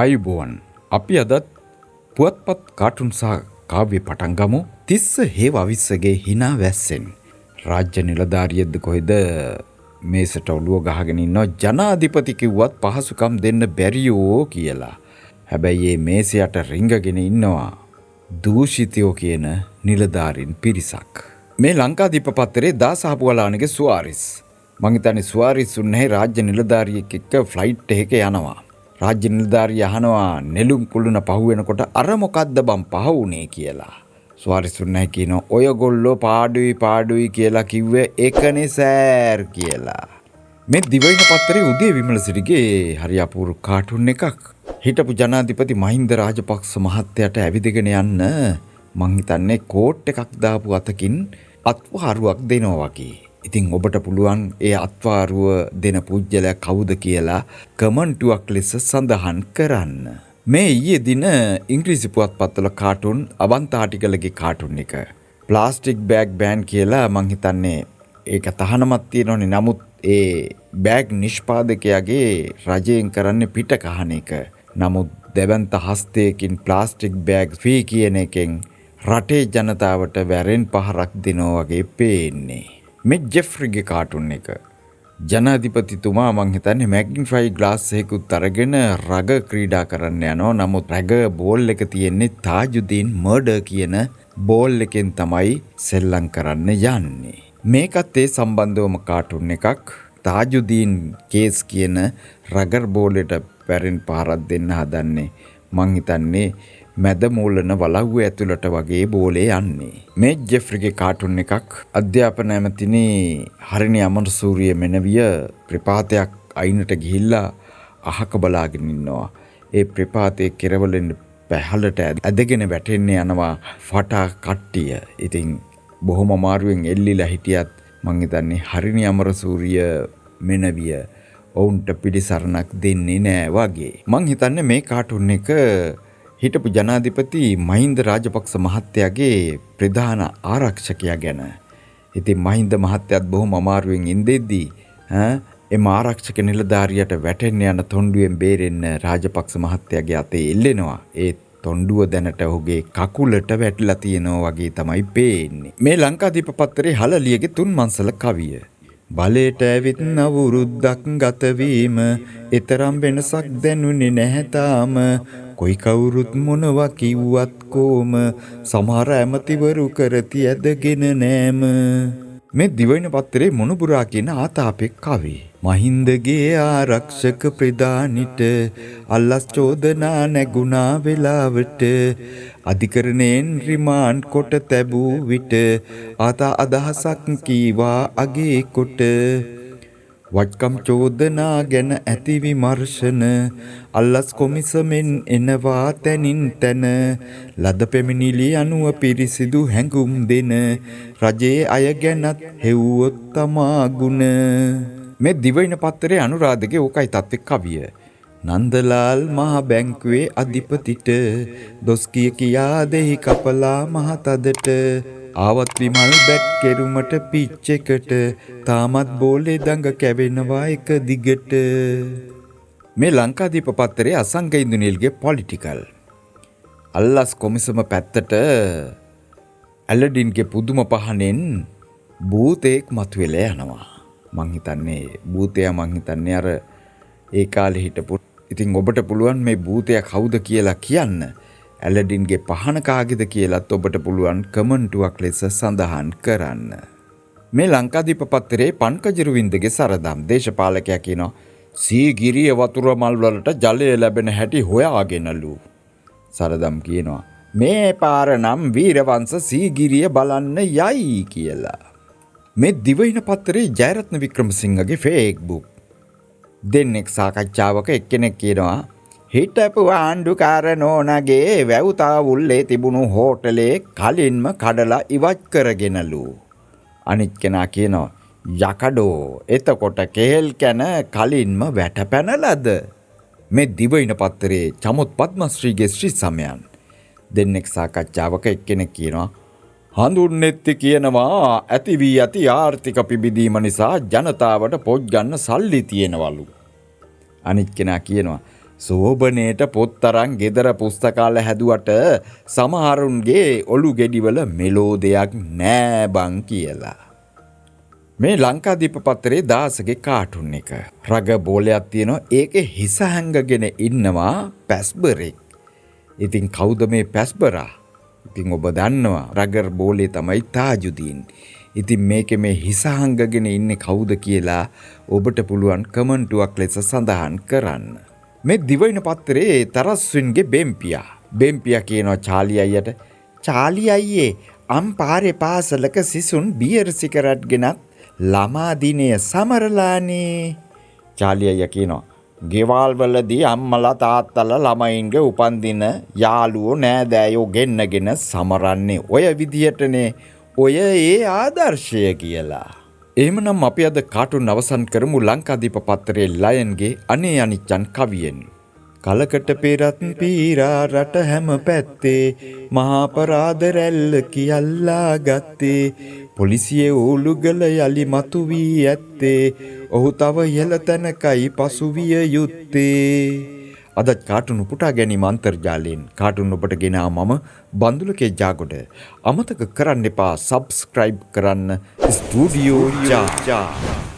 අයිබෝන් අපි අදත් පුවත්පත් කාටුන් සහ කාව්‍ය පටන් ගමු. තිස්ස හේව අවිස්සගේ හිනා වැස්සෙන් රාජ්‍ය නිලධාරියෙක්ද කොහෙද මේසට ඔළුව ගහගෙන ඉන්නවා ජනාධිපති කිව්වත් පහසුකම් දෙන්න බැරියෝ කියලා. හැබැයි මේ මේසයට රිංගගෙන ඉන්නවා දූෂිතයෝ කියන නිලධාරීන් පිරිසක්. මේ ලංකාදීප පත්තරේ දාසහපුවලානගේ සුවාරිස්. මං හිතන්නේ සුවාරිස් උන්නේ රාජ්‍ය නිලධාරියෙක් එක්ක ෆ්ලයිට් එකක යනවා. රාජ්‍ය නිලධාරිය අහනවා නෙළුම් කුළුණ පහුවෙනකොට අර මොකද්ද බම් පහ වුනේ කියලා. සුවාරිස් උන්නේ කියනවා ඔයගොල්ලෝ පාඩුයි කියලා කිව්වේ ඒකනේ සෑර් කියලා. මේ දිවයින පත්තරේ උදේ විමලසිරිගේ හරි අපූර්ව කාටුන් එකක්. හිටපු ජනාධිපති මහින්ද රාජපක්ෂ මහත්තයාට ඇවිදගෙන යන්න මං හිතන්නේ කෝට් එකක් දාපු අතකින් අත්වාරුවක් දෙනවා වගේ. ඉතින් ඔබට පුළුවන් ඒ අත්වාරුව දෙන පුජ්‍යලයා කවුද කියලා කමෙන්ටුවක් ලෙස සඳහන් කරන්න. මේ ඊයේ දින ඉංග්‍රීසි පුවත්පත්වල කාටුන් අවන්ත ආටිකලගේ කාටුන් එක. ප්ලාස්ටික් බෑග් බෑන් කියලා මං හිතන්නේ ඒක තහනමක් තියෙනවනේ. නමුත් ඒ බෑග් නිෂ්පාදකයාගේ රජයෙන් කරන්නේ පිට කහන එක. නමුත් දෙවන්ත හස්තයකින් ප්ලාස්ටික් බෑග් ෆී කියන එකෙන් රටේ ජනතාවට වැරෙන් පහරක් දෙනවා වගේ පේන්නේ. මේ ජෙෆ්රිගේ කාටුන් එක. ජනාධිපතිතුමා මං හිතන්නේ මැග්නිෆයි ග්ලාස් එකකුත් අරගෙන රග ක්‍රීඩා කරන්න යනවා. නමුත් රග බෝල් එක තියෙන්නේ තාජුදීන් මර්ඩර් කියන බෝල් එකෙන් තමයි සෙල්ලම් කරන්න යන්නේ. මේකත් ඒ සම්බන්ධවම කාටුන් එකක්. තාජුදීන් කේස් කියන රගර් බෝලෙට පැරෙන් පහරක් දෙන්න හදන්නේ මං හිතන්නේ මැද මූලන වලව්ව ඇතුළට වගේ බෝලේ යන්නේ. මේ ජෙෆ්රිගේ කාටුන් එකක්. අධ්‍යාපන ඇමතිනි හරිනි අමරසූරිය මෙනවිය ප්‍රපාතයක් අයිනට ගිහිල්ලා අහක බලාගෙන ඉන්නවා. ඒ ප්‍රපාතයේ කෙරවලෙන් පැහැලට ඇදගෙන වැටෙන්න යනවා ෆටා කට්ටිය. ඉතින් බොහොම අමාරුවෙන් එල්ලිලා හිටියත් මං හිතන්නේ හරිනි අමරසූරිය මෙනවිය ඔවුන්ට පිළිසරණක් දෙන්නේ නෑ වගේ. මං හිතන්නේ මේ කාටුන් එක හිටපු ජනාධිපති මහින්ද රාජපක්ෂ මහත්තයාගේ ප්‍රධාන ආරක්ෂකයා ගැන. ඉතින් මහින්ද මහත්තයාත් බොහොම අමාරුවෙන් ඉඳෙද්දී එම ආරක්ෂක නිලධාරියට වැටෙන්න යන තොණ්ඩුවෙන් බේරෙන්න රාජපක්ෂ මහත්තයාගේ අතේ එල්ලෙනවා. ඒ තොණ්ඩුව දැනට ඔහුගේ කකුලට වැටිලා තියෙනවා වගේ තමයි පේන්නේ. මේ ලංකාදීප පත්තරේ හලලියගේ තුන් මංසල කවිය. බලයට ඇවිත් අවුරුද්දක් ගතවීම එතරම් වෙනසක් දැනුනේ නැහැ තාම. කොයි කවුරුත් මොනවා කිව්වත් කොම සමහර ඇමතිවරු කරති ඇදගෙන නෑම. මේ දිවයින පත්තරේ මොනුබුරා කියන ආතාපෙක් කවි. මහින්දගේ ආරක්ෂක ප්‍රධානිට අල්ලස් චෝදනා නැගුණා වෙලාවට අධිකරණයෙන් රිමාන්ඩ් කොට තැබූ විට ආතා අදහසක් කීවා අගේ කොට වත්කම් චෝදනා ගැන ඇති විමර්ශන අල්ලස් කොමිසමෙන් එනවා තැනින් තැන ලද පෙමිනිලි අනුව පිරිසිදු හැඟුම් දෙන රජයේ අය ගැනත් හෙව්වොත් තමා ගුණ. මේ දිවයින පත්තරේ අනුරාධගේ ඕකයි තත්ත්වෙ කවිය. නන්දලාල් මහ බැංකුවේ අධිපතිට දොස් කියා දෙහි කපලා මහතදට ආවත් විමල් බැට් කෙරුමට පිච් එකට තාමත් බෝලේ දඟ කැවෙනවා එක දිගට. මේ ලංකාදීප පත්තරේ අසංක ඉන්දුනිල්ගේ පොලිටිකල්. අල්ලස් කොමිසම පැත්තට ඇලඩින්ගේ පුදුම පහනෙන් භූතයෙක් මතුවෙලා යනවා. මං හිතන්නේ භූතයා මං හිතන්නේ අර ඒ කාලේ හිටපු. ඉතින් ඔබට පුළුවන් මේ භූතයා කවුද කියලා කියන්න. ඇලඩින්ගේ පහන කාගේද කියලත් ඔබට පුළුවන් කමෙන්ටුවක් ලෙස සඳහන් කරන්න. මේ ලංකාදීප පත්තරේ පන්කජරුවින්දගේ සරදම්. දේශපාලකයා කියනවා සීගිරිය වතුර මල් වලට ජලය ලැබෙන හැටි හොයාගෙනලු. සරදම් කියනවා මේ පාර නම් වීරවංශ සීගිරිය බලන්න යයි කියලා. මේ දිවයින පත්තරේ ජයරත්න වික්‍රමසිංහගේ ෆේස්බුක්. දෙන්නෙක් සාකච්ඡාවක එක්කෙනෙක් කියනවා හිටපු ආණ්ඩුකාර නෝනගේ වැව්තාවුල්ලේ තිබුණු හෝටලේ කලින්ම කඩලා ඉවත් කරගෙනලු. අනිත් කෙනා කියනවා යකඩෝ එතකොට කෙහෙල් කැන කලින්ම වැටපැනලද. මේ දිවයින පත්තරේ චමුත් පද්මශ්‍රීගේ ශ්‍රී සමයන්. දෙන්නෙක් සාකච්ඡාවක එක්කෙනෙක් කියනවා හඳුන්නෙත්ති කියනවා ඇති වී ඇති ආර්ථික පිබිදීම නිසා ජනතාවට පොත් ගන්න සල්ලි තියෙනවලු. අනිත් කෙනා කියනවා සෝබනේට පොත් තරම් ගෙදර පුස්තකාල හැදුවට සමහරුන්ගේ ඔලු ගෙඩිවල මෙලෝ දෙයක් නෑ බං කියලා. මේ ලංකාදීප පත්තරේ දාසගේ කාටුන් එක. රග බෝලයක් තියෙනවා ඒකේ හිස හැංගගෙන ඉන්නවා පැස්බරෙක්. ඉතින් කවුද මේ පැස්බරා? ඉතින් ඔබ දන්නවා රගර් බෝලේ තමයි තාජුදීන්. ඉතින් මේකේ මේ හිස හංගගෙන ඉන්නේ කවුද කියලා ඔබට පුළුවන් කමෙන්ටුවක් ලෙස සඳහන් කරන්න. මේ දිවයින පත්තරේ තරස්වින්ගේ බෙම්පියා. බෙම්පියා කියනවා චාලි අයියට චාලි අයියේ අම්පාරේ පාසලක සිසුන් බියර් සිගරට් ගෙනත් ළමා දිනය සමරලානේ. චාලි අයියා කියනවා ගෙවල් වලදී අම්මලා තාත්තලා ළමයින්ගේ උපන්දින යාළුවෝ නෑදෑයෝ ගෙන්නගෙන සමරන්නේ ඔය විදියටනේ. ඔය ඒ ආදර්ශය කියලා. එහෙමනම් අපි අද කාටුන් අවසන් කරමු ලංකාදීප පත්තරේ ලයන්ගේ අනේ අනිච්චන් කවියෙන්. කලකට පෙරත් පීරා රට හැම පැත්තේ මහා අපරාධ රැල්ල කියල්ලා ගත්තේ. පොලිසියේ ඕලුගල යලි මතු වී ඇත්තේ. ඔහු තව ඉහළ තැනකයි පසු විය යුත්තේ. අදත් කාටුන් උපුටා ගැනීම අන්තර්ජාලයෙන් කාටුන් ඔබට ගෙනා මම බන්දුලකේ ජාගොඩ. අමතක කරන්න එපා සබ්ස්ක්‍රයිබ් කරන්න ස්ටුඩියෝ ජා.